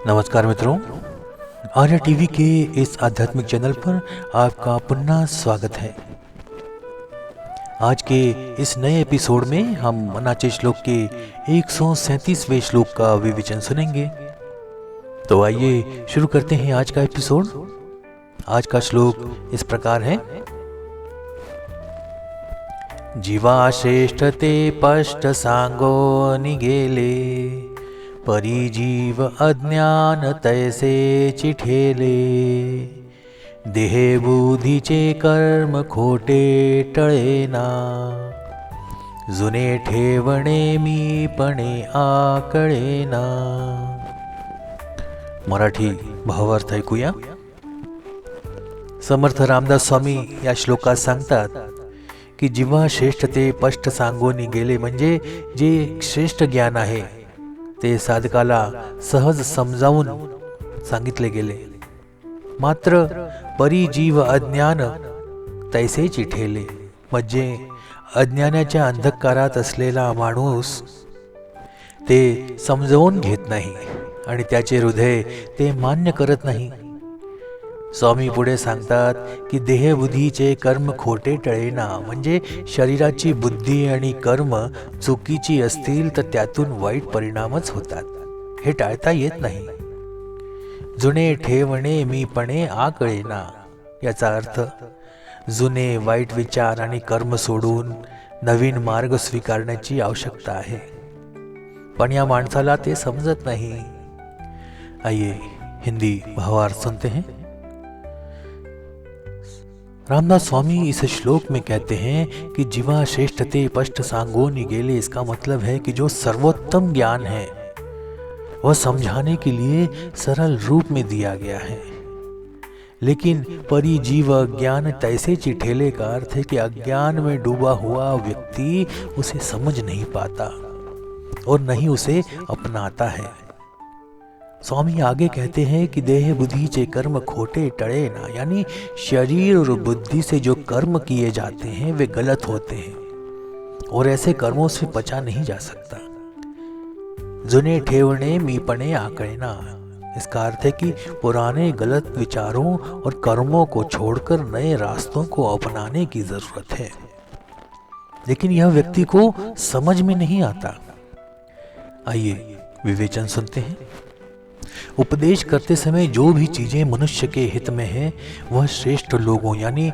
नमस्कार मित्रों, आर्या टीवी के इस आध्यात्मिक चैनल पर आपका पुनः स्वागत है। आज के इस नए एपिसोड में हम अनाचे श्लोक के 137वें श्लोक का विवेचन सुनेंगे। तो आइए शुरू करते हैं आज का एपिसोड। आज का श्लोक इस प्रकार है। जीवा श्रेष्ठते पष्ट सांगो निगेले, परिजीव अज्ञान तैसे चिठेले, देहे बुद्धीचे कर्म खोटे टळेना, जुने ठेवणे मीपणे आकळेना। मराठी भावार्थ ऐकूया। समर्थ रामदास स्वामी या श्लोकात सांगतात की जीवा श्रेष्ठ ते पष्ट सांगोनी गेले, म्हणजे जे श्रेष्ठ ज्ञान आहे ते साधकाला सहज समजावून सांगितले गेले, मात्र परिजीव अज्ञान तैसे चिठेले, म्हणजे अज्ञानाच्या अंधकारात असलेला माणूस ते समजावून घेत नाही आणि त्याचे हृदय ते मान्य करत नाही। स्वामी पुढे सांगतात की देहबुद्धीचे कर्म खोटे टळेना, म्हणजे शरीराची बुद्धी आणि कर्म चुकीची असतील तर त्यातून वाईट परिणामच होतात, हे टाळता येत नाही। जुने ठेवणे मीपणे आकळेना, याचा अर्थ जुने वाईट विचार आणि कर्म सोडून नवीन मार्ग स्वीकारण्याची आवश्यकता आहे, पण या माणसाला ते समजत नहीं। आइए हिंदी भावार्थ सुनते हैं। रामदास स्वामी इस श्लोक में कहते हैं कि जीवा श्रेष्ठ ते पष्ट सांगो निगेले, इसका मतलब है कि जो सर्वोत्तम ज्ञान है वह समझाने के लिए सरल रूप में दिया गया है, लेकिन परिजीव अज्ञान तैसे चिठेले का अर्थ है कि अज्ञान में डूबा हुआ व्यक्ति उसे समझ नहीं पाता और नहीं उसे अपनाता है। स्वामी आगे कहते हैं कि देह बुद्धि चे कर्म खोटे टळे ना, यानी शरीर और बुद्धि से जो कर्म किए जाते हैं वे गलत होते हैं और ऐसे कर्मों से बचा नहीं जा सकता। जुने ठेवणे मीपणे आकळेना, इसका अर्थ है कि पुराने गलत विचारों और कर्मों को छोड़कर नए रास्तों को अपनाने की जरूरत है, लेकिन यह व्यक्ति को समझ में नहीं आता। आइए विवेचन सुनते हैं। उपदेश करते समय जो भी चीजें मनुष्य के हित में है वह श्रेष्ठ लोगों यानी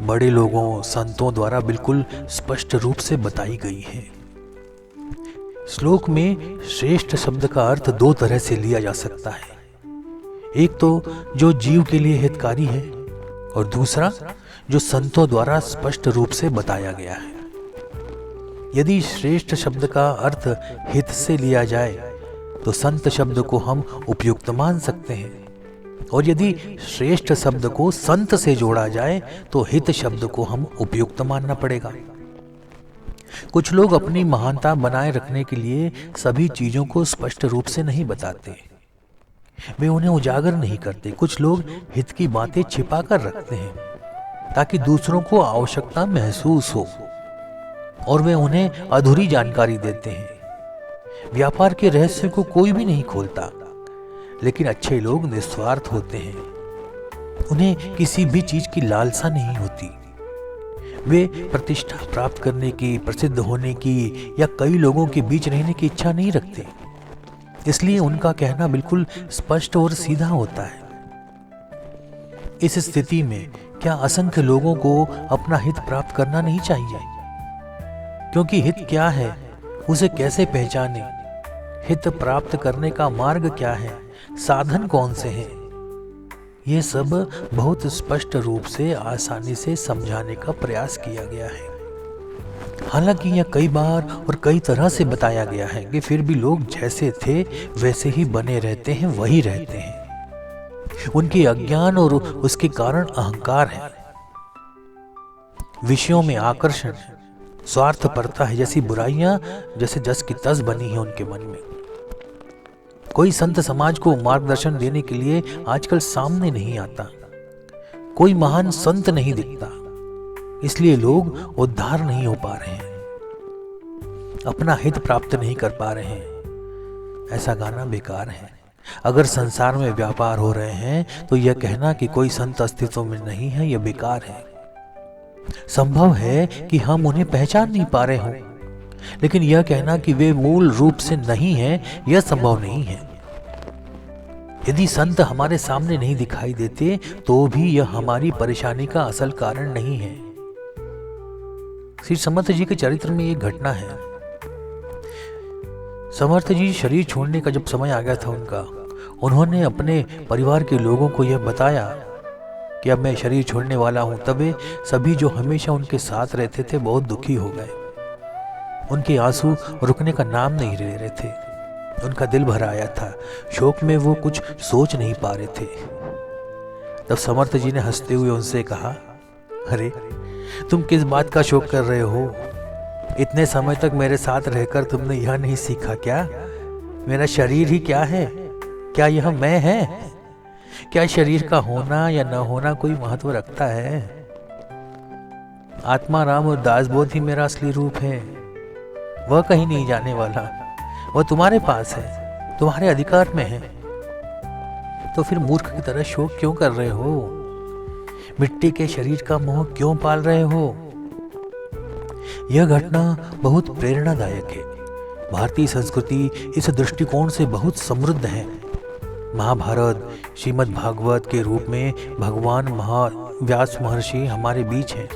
बड़े लोगों संतों द्वारा बिल्कुल स्पष्ट रूप से बताई गई है। श्लोक में श्रेष्ठ शब्द का अर्थ दो तरह से लिया जा सकता है, एक तो जो जीव के लिए हितकारी है और दूसरा जो संतों द्वारा स्पष्ट रूप से बताया गया है। यदि श्रेष्ठ शब्द का अर्थ हित से लिया जाए तो संत शब्द को हम उपयुक्त मान सकते हैं, और यदि श्रेष्ठ शब्द को संत से जोड़ा जाए तो हित शब्द को हम उपयुक्त मानना पड़ेगा। कुछ लोग अपनी महानता बनाए रखने के लिए सभी चीजों को स्पष्ट रूप से नहीं बताते, वे उन्हें उजागर नहीं करते। कुछ लोग हित की बातें छिपा कर रखते हैं ताकि दूसरों को आवश्यकता महसूस हो और वे उन्हें अधूरी जानकारी देते हैं। व्यापार के रहस्य को कोई भी नहीं खोलता, लेकिन अच्छे लोग निस्वार्थ होते हैं, उन्हें किसी भी चीज की लालसा नहीं होती। वे प्रतिष्ठा प्राप्त करने की, प्रसिद्ध होने की या कई लोगों के बीच रहने की इच्छा नहीं रखते, इसलिए उनका कहना बिल्कुल स्पष्ट और सीधा होता है। इस स्थिति में क्या असंख्य लोगों को अपना हित प्राप्त करना नहीं चाहिए? क्योंकि हित क्या है, उसे कैसे पहचाने, हित प्राप्त करने का मार्ग क्या है, साधन कौन से हैं, ये सब बहुत स्पष्ट रूप से आसानी से समझाने का प्रयास किया गया है। हालांकि यह कई बार और कई तरह से बताया गया है कि फिर भी लोग जैसे थे वैसे ही बने रहते हैं, वही रहते हैं। उनके अज्ञान और उसके कारण अहंकार है, विषयों में आकर्षण है, स्वार्थपरता है, जैसी बुराइयां जैसे जस की तस बनी है उनके मन में। कोई संत समाज को मार्गदर्शन देने के लिए आजकल सामने नहीं आता, कोई महान संत नहीं दिखता, इसलिए लोग उद्धार नहीं हो पा रहे हैं, अपना हित प्राप्त नहीं कर पा रहे हैं। ऐसा गाना बेकार है। अगर संसार में व्यापार हो रहे हैं तो यह कहना कि कोई संत अस्तित्व में नहीं है, यह बेकार है। संभव है कि हम उन्हें पहचान नहीं पा रहे हों, लेकिन यह कहना कि वे मूल रूप से नहीं हैं, यह संभव नहीं है। यदि संत हमारे सामने नहीं दिखाई देते तो भी यह हमारी परेशानी का असल कारण नहीं है। श्री समर्थ जी के चरित्र में एक घटना है। समर्थ जी शरीर छोड़ने का जब समय आ गया था उन्होंने अपने परिवार के लोगों को यह बताया कि अब मैं शरीर छोड़ने वाला हूं। तबे सभी जो हमेशा उनके साथ रहते थे बहुत दुखी हो गए। उनके आंसू रुकने का नाम नहीं ले रहे थे। उनका दिल भर आया था। शोक में वो कुछ सोच नहीं पा रहे थे। तब समर्थ जी ने हंसते हुए उनसे कहा, अरे तुम किस बात का शोक कर रहे हो? इतने समय तक मेरे साथ रहकर तुमने यह नहीं सीखा क्या? मेरा शरीर ही क्या है? क्या यह मैं है? क्या शरीर का होना या न होना कोई महत्व रखता है? आत्मा राम और दासबोध ही मेरा असली रूप है। वह कहीं नहीं जाने वाला। वह तुम्हारे पास है, तुम्हारे अधिकार में है। तो फिर मूर्ख की तरह शोक क्यों कर रहे हो? मिट्टी के शरीर का मोह क्यों पाल रहे हो? यह घटना बहुत प्रेरणादायक है। भारतीय संस्कृति इस दृष्टिकोण से बहुत समृद्ध है। महाभारत, श्रीमद् भागवत के रूप में भगवान व्यास महर्षि हमारे बीच हैं।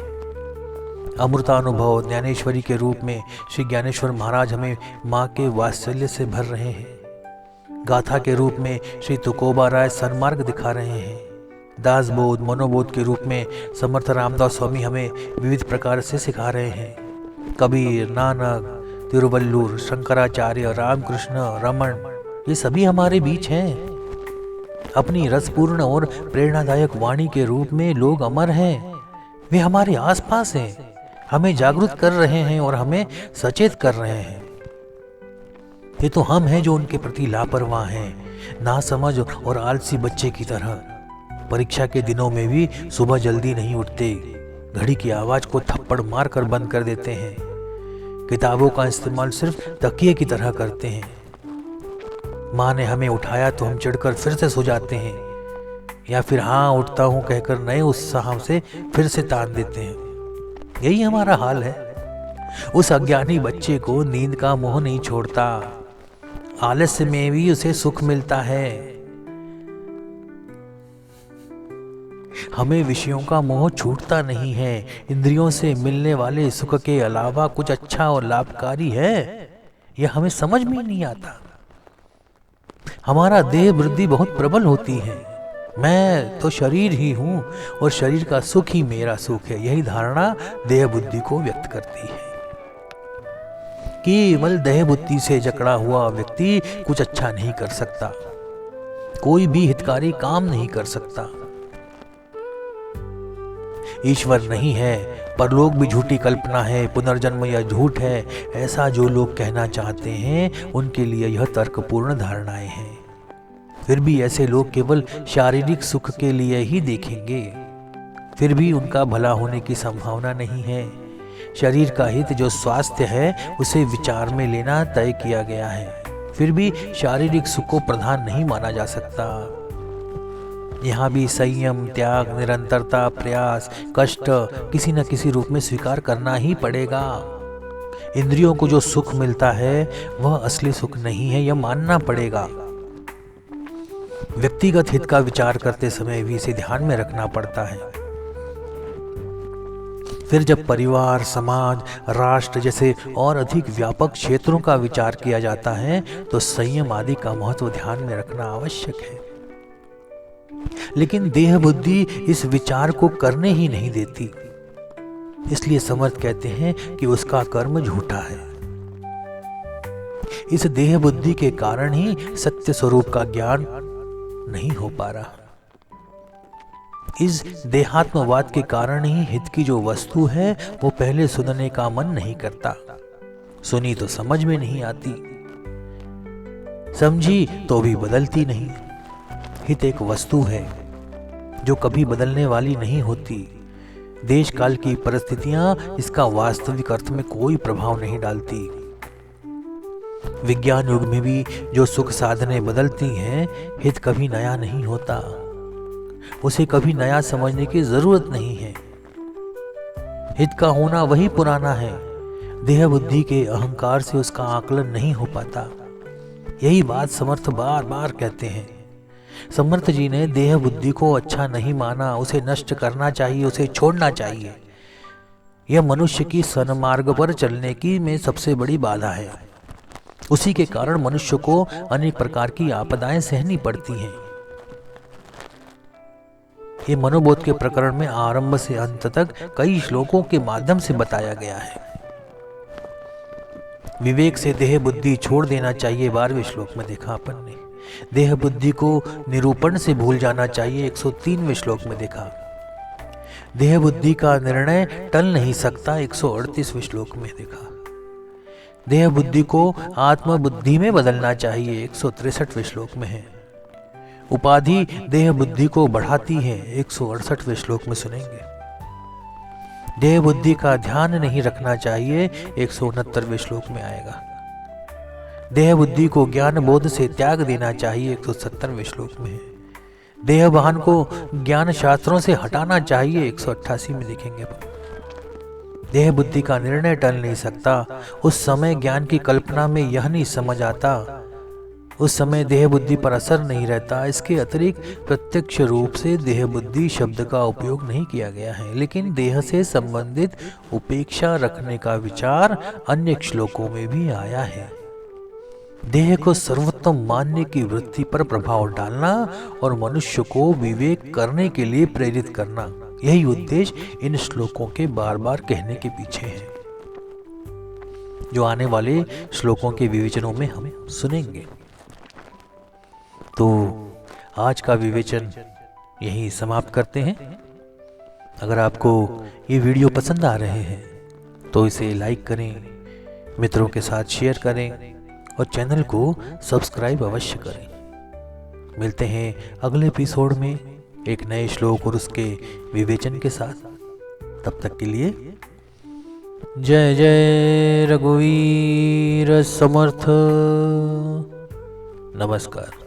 अमृतानुभव ज्ञानेश्वरी के रूप में श्री ज्ञानेश्वर महाराज हमें माँ के वात्सल्य से भर रहे हैं। गाथा के रूप में श्री तुकोबा राय सन्मार्ग दिखा रहे हैं। दासबोध, मनोबोध के रूप में समर्थ रामदास स्वामी हमें विविध प्रकार से सिखा रहे हैं। कबीर, नानक, तिरुवल्लुर, शंकराचार्य, रामकृष्ण, रमन, ये सभी हमारे बीच हैं। अपनी रसपूर्ण और प्रेरणादायक वाणी के रूप में लोग अमर हैं। वे हमारे आसपास हैं, हमें जागरूक कर रहे हैं और हमें सचेत कर रहे हैं। ये तो हम हैं जो उनके प्रति लापरवाह हैं, नासमझ और आलसी बच्चे की तरह। परीक्षा के दिनों में भी सुबह जल्दी नहीं उठते, घड़ी की आवाज को थप्पड़ मार कर बंद कर देते हैं। किताबों का इस्तेमाल सिर्फ तकिए की तरह करते हैं। माँ ने हमें उठाया तो हम चढ़कर फिर से सो जाते हैं, या फिर हाँ उठता हूँ कहकर नए उत्साह से फिर से तान देते हैं। यही हमारा हाल है। उस अज्ञानी बच्चे को नींद का मोह नहीं छोड़ता। आलस्य में भी उसे सुख मिलता है। हमें विषयों का मोह छूटता नहीं है। इंद्रियों से मिलने वाले सुख के अलावा कुछ अच्छा और लाभकारी है, यह हमें समझ में नहीं आता। हमारा देह वृद्धि बहुत प्रबल होती है। मैं तो शरीर ही हूँ और शरीर का सुख ही मेरा सुख है, यही धारणा देह बुद्धि को व्यक्त करती है। केवल देह बुद्धि से जकड़ा हुआ व्यक्ति कुछ अच्छा नहीं कर सकता, कोई भी हितकारी काम नहीं कर सकता। ईश्वर नहीं है, परलोक भी झूठी कल्पना है, पुनर्जन्म या झूठ है, ऐसा जो लोग कहना चाहते हैं उनके लिए यह तर्कपूर्ण धारणाएं हैं। फिर भी ऐसे लोग केवल शारीरिक सुख के लिए ही देखेंगे। फिर भी उनका भला होने की संभावना नहीं है। शरीर का हित जो स्वास्थ्य है उसे विचार में लेना तय किया गया है। फिर भी शारीरिक सुख को प्रधान नहीं माना जा सकता। यहाँ भी संयम, त्याग, निरंतरता, प्रयास, कष्ट किसी न किसी रूप में स्वीकार करना ही पड़ेगा। इंद्रियों को जो सुख मिलता है वह असली सुख नहीं है, यह मानना पड़ेगा। व्यक्तिगत हित का विचार करते समय भी इसे ध्यान में रखना पड़ता है। फिर जब परिवार, समाज, राष्ट्र जैसे और अधिक व्यापक क्षेत्रों का विचार किया जाता है तो संयम आदि का महत्व ध्यान में रखना आवश्यक है। लेकिन देह बुद्धि इस विचार को करने ही नहीं देती। इसलिए समर्थ कहते हैं कि उसका कर्म झूठा है। इस देह बुद्धि के कारण ही सत्य स्वरूप का ज्ञान नहीं हो पा रहा। इस देहात्मवाद के कारण ही हित की जो वस्तु है वो पहले सुनने का मन नहीं करता। सुनी तो समझ में नहीं आती, समझी तो भी बदलती नहीं। हित एक वस्तु है जो कभी बदलने वाली नहीं होती। देश काल की परिस्थितियां इसका वास्तविक अर्थ में कोई प्रभाव नहीं डालती। विज्ञान युग में भी जो सुख साधनें बदलती हैं, हित कभी नया नहीं होता। उसे कभी नया समझने की जरूरत नहीं है। हित का होना वही पुराना है। देह बुद्धि के अहंकार से उसका आकलन नहीं हो पाता। यही बात समर्थ बार बार कहते हैं। समर्थ जी ने देह बुद्धि को अच्छा नहीं माना, उसे नष्ट करना चाहिए, उसे छोड़ना चाहिए। यह मनुष्य की सन्मार्ग पर चलने की में सबसे बड़ी बाधा है। उसी के कारण मनुष्य को अनेक प्रकार की आपदाएं सहनी पड़ती हैं। ये मनोबोध के प्रकरण में आरंभ से अंत तक कई श्लोकों के माध्यम से बताया गया है। विवेक से देह बुद्धि छोड़ देना चाहिए, 12वें श्लोक में देखा अपन ने। देह बुद्धि को निरूपण से भूल जाना चाहिए, 103वें श्लोक में देखा। देह बुद्धि का निर्णय टल नहीं सकता, 138वें श्लोक में देखा। देह बुद्धि को आत्म बुद्धि में बदलना चाहिए, 163वें श्लोक में है। उपाधि देह बुद्धि को बढ़ाती है, 168वें श्लोक में सुनेंगे। देह बुद्धि का ध्यान नहीं रखना चाहिए, 169वें श्लोक में आएगा। देह बुद्धि को ज्ञान बोध से त्याग देना चाहिए, 170वें श्लोक में है। देह वाहन को ज्ञान शास्त्रों से हटाना चाहिए, 188 में देखेंगे। देह बुद्धि का निर्णय टल नहीं सकता। उस समय ज्ञान की कल्पना में यह नहीं समझ आता, उस समय देह बुद्धि पर असर नहीं रहता। इसके अतिरिक्त प्रत्यक्ष रूप से देह बुद्धि शब्द का उपयोग नहीं किया गया है, लेकिन देह से संबंधित उपेक्षा रखने का विचार अन्य श्लोकों में भी आया है। देह को सर्वोत्तम मानने की वृत्ति पर प्रभाव डालना और मनुष्य को विवेक करने के लिए प्रेरित करना, यही उद्देश्य इन श्लोकों के बार बार कहने के पीछे है, जो आने वाले श्लोकों के विवेचनों में हम सुनेंगे। तो आज का विवेचन यहीं समाप्त करते हैं। अगर आपको ये वीडियो पसंद आ रहे हैं तो इसे लाइक करें, मित्रों के साथ शेयर करें और चैनल को सब्सक्राइब अवश्य करें। मिलते हैं अगले एपिसोड में एक नए श्लोक और उसके विवेचन के साथ। तब तक के लिए जय जय रघुवीर समर्थ। नमस्कार।